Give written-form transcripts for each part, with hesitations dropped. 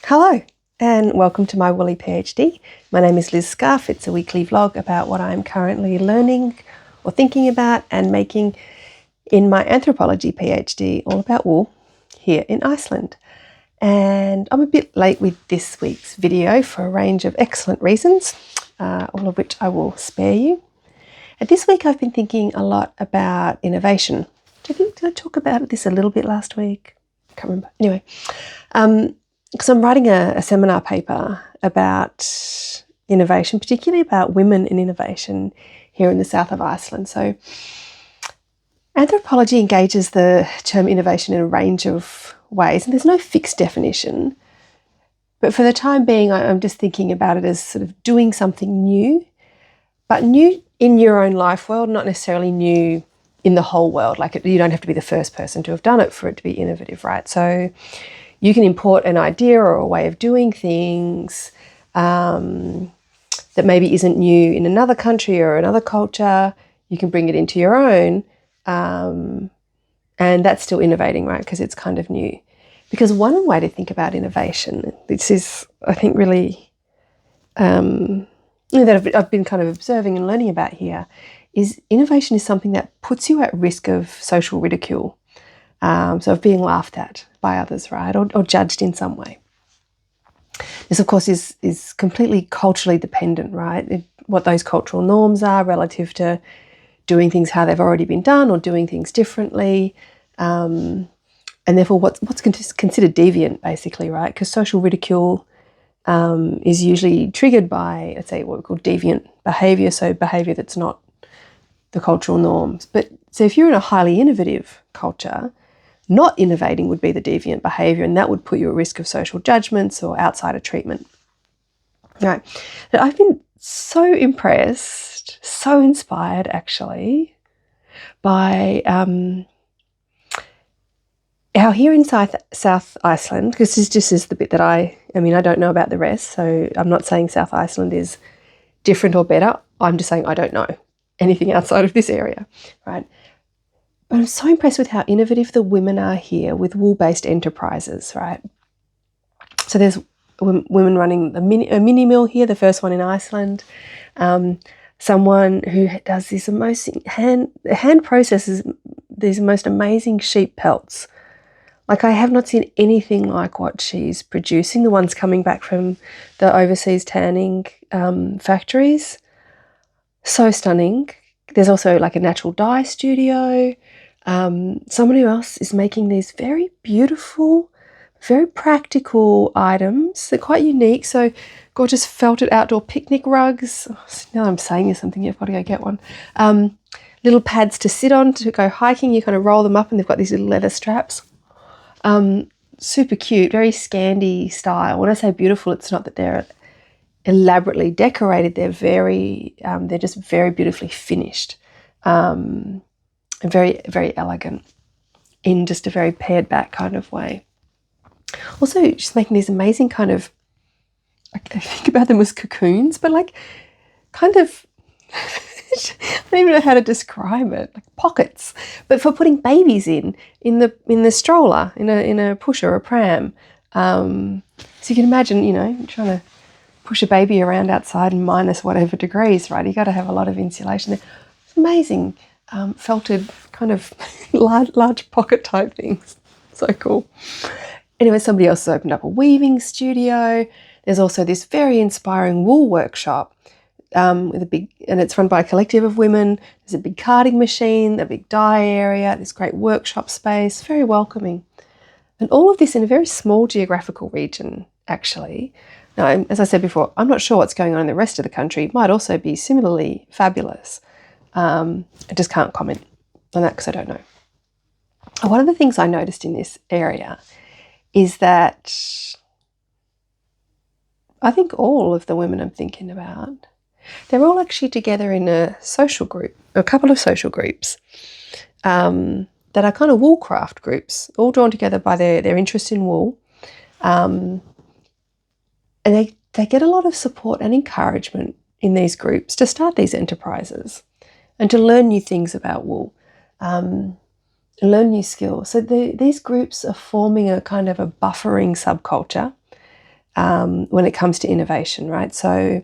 Hello and welcome to my Woolly PhD. My name is Liz Scarf. It's a weekly vlog about what I'm currently learning or thinking about and making in my anthropology PhD, all about wool, here in Iceland. And I'm a bit late with this week's video for a range of excellent reasons, all of which I will spare you. And this week I've been thinking a lot about innovation. Did I talk about this a little bit last week? I can't remember. Anyway, because I'm writing a seminar paper about innovation, particularly about women in innovation here in the south of Iceland. So anthropology engages the term innovation in a range of ways, and there's no fixed definition. But for the time being, I'm just thinking about it as sort of doing something new, but new in your own life world, not necessarily new in the whole world. Like you don't have to be the first person to have done it for it to be innovative, right? So you can import an idea or a way of doing things that maybe isn't new in another country or another culture. You can bring it into your own, and that's still innovating, right? Because it's kind of new. Because one way to think about innovation, this is, I think, really that I've been kind of observing and learning about here, is innovation is something that puts you at risk of social ridicule. So of being laughed at by others, right, or judged in some way. This, of course, is completely culturally dependent, right? What those cultural norms are relative to doing things how they've already been done or doing things differently, and therefore what's considered deviant, basically, right? Because social ridicule is usually triggered by, let's say, what we call deviant behaviour, so behaviour that's not the cultural norms. But so if you're in a highly innovative culture, not innovating would be the deviant behaviour, and that would put you at risk of social judgments or outsider treatment. Right. But I've been so impressed, so inspired actually, by how here in South Iceland, because this is the bit that I don't know about the rest, so I'm not saying South Iceland is different or better. I'm just saying I don't know anything outside of this area, right? But I'm so impressed with how innovative the women are here with wool-based enterprises, right? So there's women running a mini mill here, the first one in Iceland. Someone who does this amazing hand processes these most amazing sheep pelts. Like, I have not seen anything like what she's producing, the ones coming back from the overseas tanning factories. So stunning. There's also like a natural dye studio. Someone else is making these very beautiful, very practical items. They're quite unique. So gorgeous felted outdoor picnic rugs. Oh, now I'm saying you something, you've got to go get one. Little pads to sit on to go hiking. You kind of roll them up and they've got these little leather straps. Super cute, very Scandi style. When I say beautiful, it's not that they're elaborately decorated. They're just very beautifully finished. And very, very elegant in just a very pared back kind of way. Also, she's making these amazing kind of, I think about them as cocoons, but like kind of, I don't even know how to describe it, like pockets, but for putting babies in the stroller, in a push or a pram. So you can imagine, trying to push a baby around outside in minus whatever degrees, right? You got to have a lot of insulation there. It's amazing. Felted kind of large pocket type things. So cool. Anyway, somebody else has opened up a weaving studio. There's also this very inspiring wool workshop with and it's run by a collective of women. There's a big carding machine, a big dye area, this great workshop space, very welcoming. And all of this in a very small geographical region, actually. Now, as I said before, I'm not sure what's going on in the rest of the country. It might also be similarly fabulous. I just can't comment on that because I don't know. One of the things I noticed in this area is that I think all of the women I'm thinking about, they're all actually together in a social group, a couple of social groups that are kind of woolcraft groups, all drawn together by their interest in wool. And they get a lot of support and encouragement in these groups to start these enterprises and to learn new things about wool, and learn new skills. So these groups are forming a kind of a buffering subculture when it comes to innovation, right? So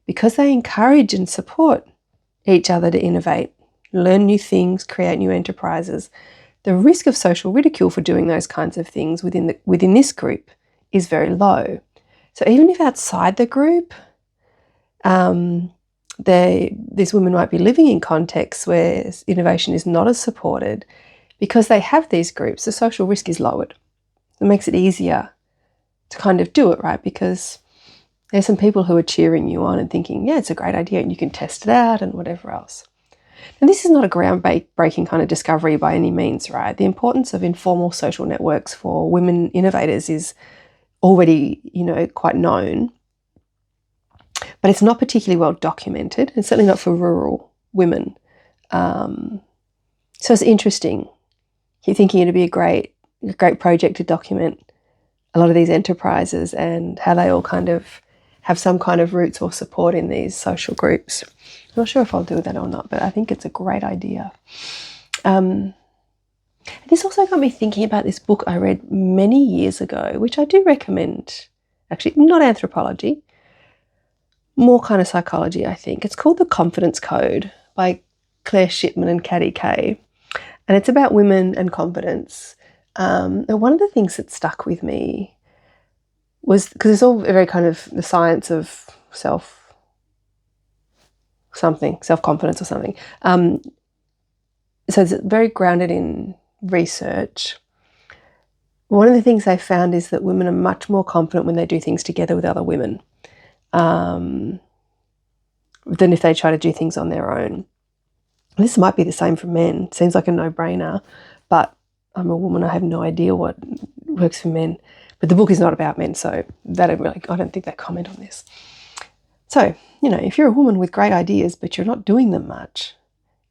because they encourage and support each other to innovate, learn new things, create new enterprises, the risk of social ridicule for doing those kinds of things within this group is very low. So even if outside the group, these women might be living in contexts where innovation is not as supported, because they have these groups, the social risk is lowered. It makes it easier to kind of do it, right? Because there's some people who are cheering you on and thinking, yeah, it's a great idea and you can test it out and whatever else. And this is not a groundbreaking kind of discovery by any means, right? The importance of informal social networks for women innovators is already, quite known, but it's not particularly well documented, and certainly not for rural women. So it's interesting. You're thinking it'd be a great project to document a lot of these enterprises and how they all kind of have some kind of roots or support in these social groups. I'm not sure if I'll do that or not, but I think it's a great idea. This also got me thinking about this book I read many years ago, which I do recommend. Actually, not anthropology, more kind of psychology, I think. It's called The Confidence Code by Claire Shipman and Caddy Kay. And it's about women and confidence. And one of the things that stuck with me was, because it's all very kind of the science of self-confidence or something. So it's very grounded in research. One of the things they found is that women are much more confident when they do things together with other women than if they try to do things on their own. This might be the same for men. It seems like a no-brainer, but I'm a woman. I have no idea what works for men. But the book is not about men, so I don't think they comment on this. So, if you're a woman with great ideas, but you're not doing them much,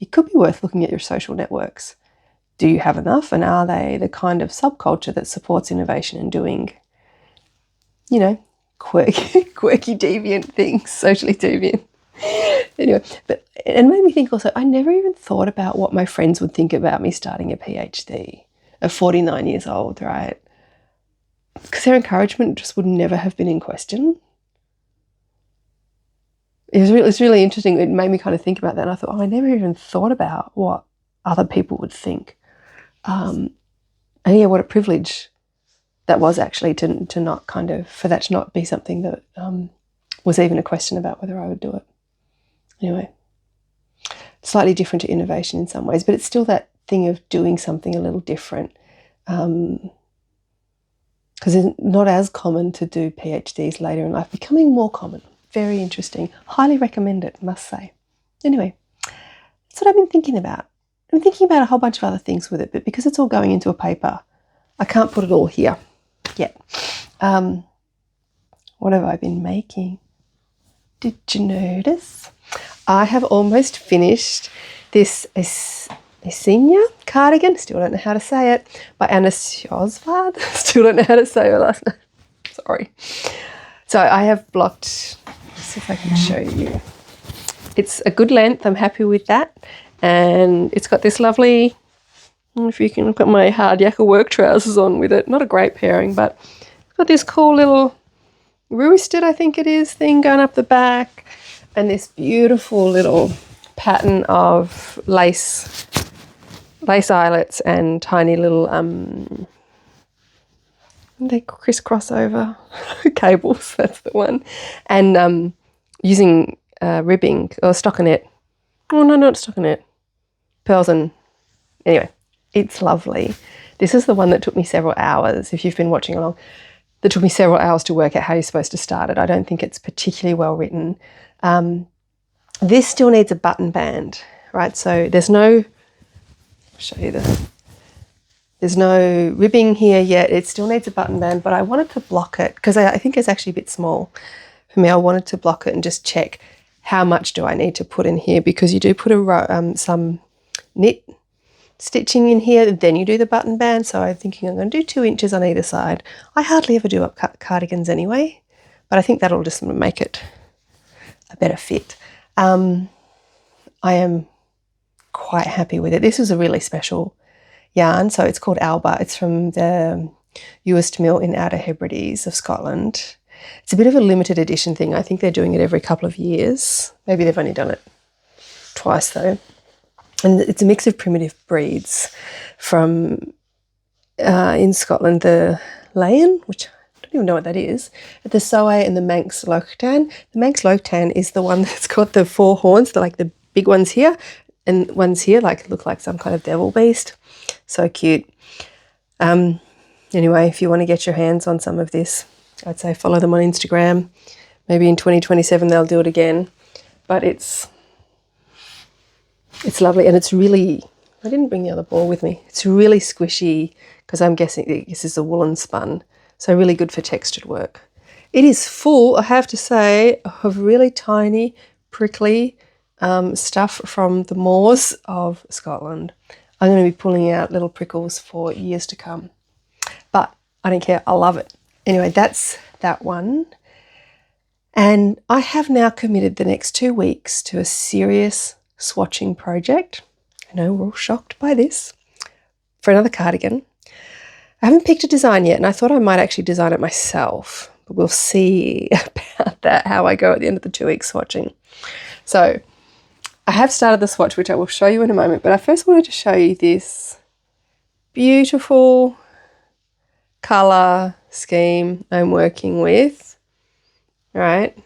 it could be worth looking at your social networks. Do you have enough? And are they the kind of subculture that supports innovation and doing, quirky, deviant things, socially deviant? Anyway, but it made me think also, I never even thought about what my friends would think about me starting a PhD at 49 years old, right? Because their encouragement just would never have been in question. It was really interesting. It made me kind of think about that. And I thought, I never even thought about what other people would think. And yeah, what a privilege that was actually to not kind of, for that to not be something that was even a question about whether I would do it. Anyway, slightly different to innovation in some ways, but it's still that thing of doing something a little different. Because it's not as common to do PhDs later in life, becoming more common. Very interesting. Highly recommend it, must say. Anyway, that's what I've been thinking about. I've been thinking about a whole bunch of other things with it, but because it's all going into a paper, I can't put it all here yet. What have I been making? Did you notice? I have almost finished this Esenia cardigan, still don't know how to say it, by Anna Sjosvad. Still don't know how to say her last name. Sorry. So I have blocked, let's see if I can show you. It's a good length, I'm happy with that. And it's got this lovely, I don't know if you can look at my hard yakka work trousers on with it. Not a great pairing, but it's got this cool little worsted, I think it is, thing going up the back. And this beautiful little pattern of lace eyelets and tiny little they crisscross over cables, that's the one. And using ribbing or stockinette. Oh no, not stockinette. Pearls and anyway, it's lovely. This is the one that took me several hours, if you've been watching along. That took me several hours to work out how you're supposed to start it. I don't think it's particularly well written. This still needs a button band, right? So there's no, I'll show you there's no ribbing here yet. It still needs a button band, but I wanted to block it because I think it's actually a bit small for me. I wanted to block it and just check how much do I need to put in here, because you do put some knit stitching in here, then you do the button band. So I'm thinking I'm going to do 2 inches on either side. I hardly ever do up cardigans anyway, but I think that'll just make it a better fit. I am quite happy with it. This is a really special yarn. So it's called Alba. It's from the Uist Mill in Outer Hebrides of Scotland. It's a bit of a limited edition thing. I think they're doing it every couple of years. Maybe they've only done it twice though. And it's a mix of primitive breeds from in Scotland, the Layan, which I don't even know what that is, the Soe and the Manx Lochtan. The Manx Lochtan is the one that's got the 4 horns, the big ones here, and ones here look like some kind of devil beast. So cute. Anyway, if you want to get your hands on some of this, I'd say follow them on Instagram. Maybe in 2027 they'll do it again. But it's lovely, and it's really, I didn't bring the other ball with me. It's really squishy because I'm guessing this is a woolen spun. So really good for textured work. It is full, I have to say, of really tiny, prickly stuff from the moors of Scotland. I'm going to be pulling out little prickles for years to come. But I don't care, I love it. Anyway, that's that one. And I have now committed the next 2 weeks to a serious swatching project. I know we're all shocked by this. For another cardigan. I haven't picked a design yet, and I thought I might actually design it myself. But we'll see about that, how I go at the end of the 2 weeks swatching. So I have started the swatch, which I will show you in a moment. But I first wanted to show you this beautiful colour scheme I'm working with. All right.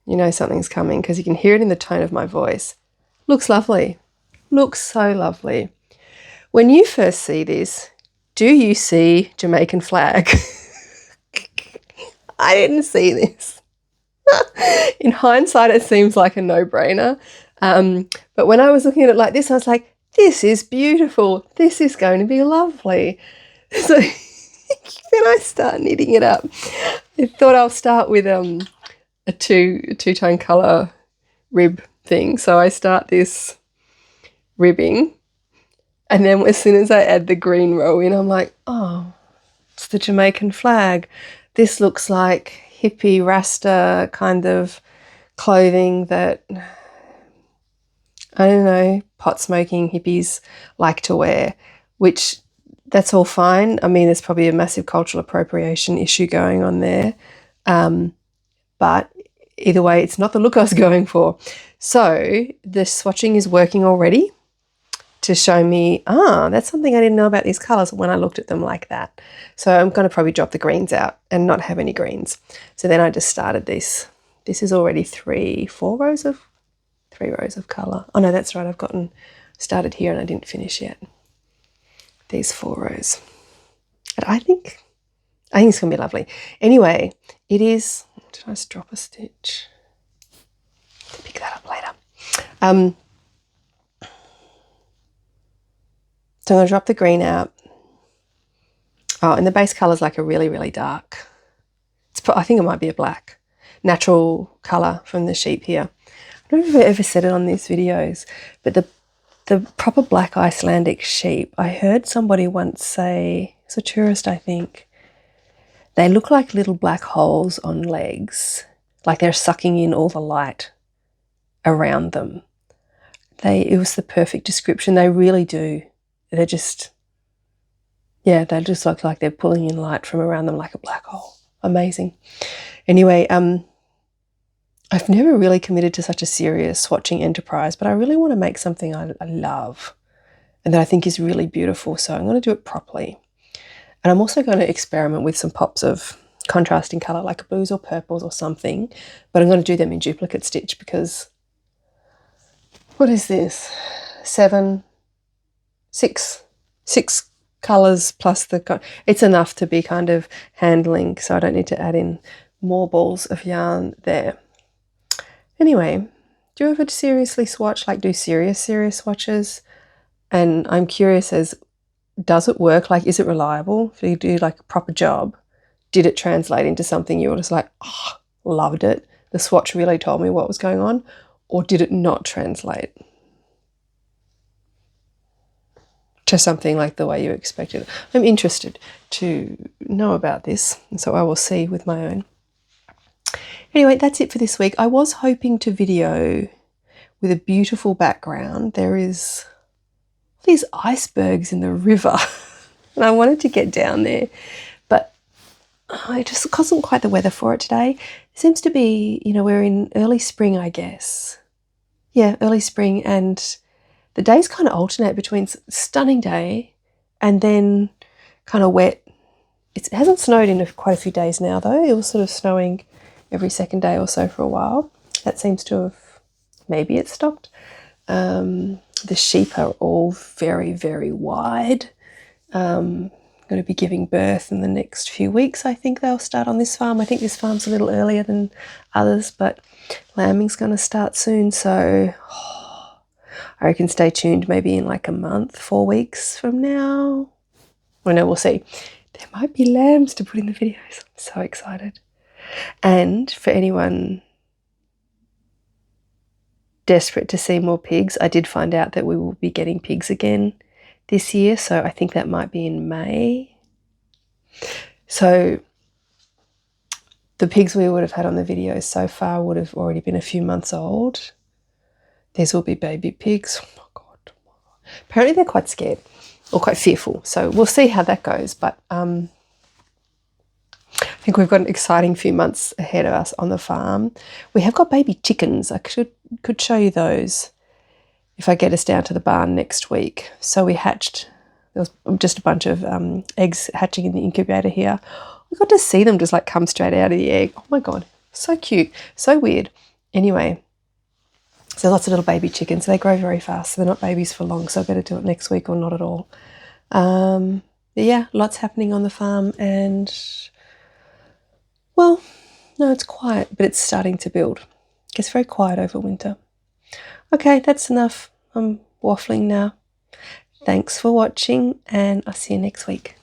You know something's coming because you can hear it in the tone of my voice. Looks lovely. Looks so lovely. When you first see this, do you see Jamaican flag? I didn't see this. In hindsight, it seems like a no-brainer. But when I was looking at it like this, I was like, this is beautiful. This is going to be lovely. So then I start knitting it up. I thought I'll start with a two-tone colour rib thing. So I start this ribbing, and then as soon as I add the green row in, I'm like, oh, it's the Jamaican flag. This looks like hippie Rasta kind of clothing that, I don't know, pot smoking hippies like to wear, which that's all fine. I mean, there's probably a massive cultural appropriation issue going on there. But either way, it's not the look I was going for. So the swatching is working already to show me, that's something I didn't know about these colours when I looked at them like that. So I'm going to probably drop the greens out and not have any greens. So then I just started this. This is already 3 rows of colour. Oh no, that's right. I've started here and I didn't finish yet. These 4 rows. But I think it's going to be lovely. Anyway, it is, did I just drop a stitch? To pick that up later. So I'm going to drop the green out. Oh, and the base colour is like a really, really dark. I think it might be a black. Natural colour from the sheep here. I don't know if I've ever said it on these videos, but the proper black Icelandic sheep, I heard somebody once say, it's a tourist I think, they look like little black holes on legs, like they're sucking in all the light around them. It was the perfect description. They really do. They're just, yeah, they just look like they're pulling in light from around them like a black hole. Amazing. Anyway, I've never really committed to such a serious swatching enterprise, but I really want to make something I love and that I think is really beautiful. So I'm going to do it properly. And I'm also going to experiment with some pops of contrasting colour like blues or purples or something, but I'm going to do them in duplicate stitch because, what is this? 6 colours plus it's enough to be kind of handling, so I don't need to add in more balls of yarn there. Anyway, do you ever seriously swatch, like do serious swatches? And I'm curious does it work? Like, is it reliable? If you do like a proper job, did it translate into something you were just like, oh, loved it, the swatch really told me what was going on, or did it not translate to something like the way you expected? I'm interested to know about this, and so I will see with my own. Anyway, that's it for this week. I was hoping to video with a beautiful background. There is these icebergs in the river and I wanted to get down there, but it just wasn't quite the weather for it today. It seems to be, we're in early spring, I guess. Yeah, early spring, and the days kind of alternate between stunning day and then kind of wet. It hasn't snowed in quite a few days now, though. It was sort of snowing every second day or so for a while. That seems to have, maybe it stopped. The sheep are all very, very wide. Going to be giving birth in the next few weeks. I think they'll start on this farm. I think this farm's a little earlier than others, but lambing's going to start soon. So I reckon stay tuned maybe in like a month, 4 weeks from now. Well, no, we'll see. There might be lambs to put in the videos. I'm so excited. And for anyone desperate to see more pigs, I did find out that we will be getting pigs again this year, so I think that might be in May. So the pigs we would have had on the videos so far would have already been a few months old. These will be baby pigs. Oh my God. Apparently they're quite scared or quite fearful, so we'll see how that goes, but I think we've got an exciting few months ahead of us on the farm. We have got baby chickens. I could show you those if I get us down to the barn next week. So we hatched, there was just a bunch of eggs hatching in the incubator here. We got to see them just like come straight out of the egg. Oh my God, so cute, so weird. Anyway, so lots of little baby chickens. They grow very fast, so they're not babies for long, so I better do it next week or not at all. But yeah, lots happening on the farm, and well, no, it's quiet, but it's starting to build. It gets very quiet over winter. Okay, that's enough. I'm waffling now. Thanks for watching, and I'll see you next week.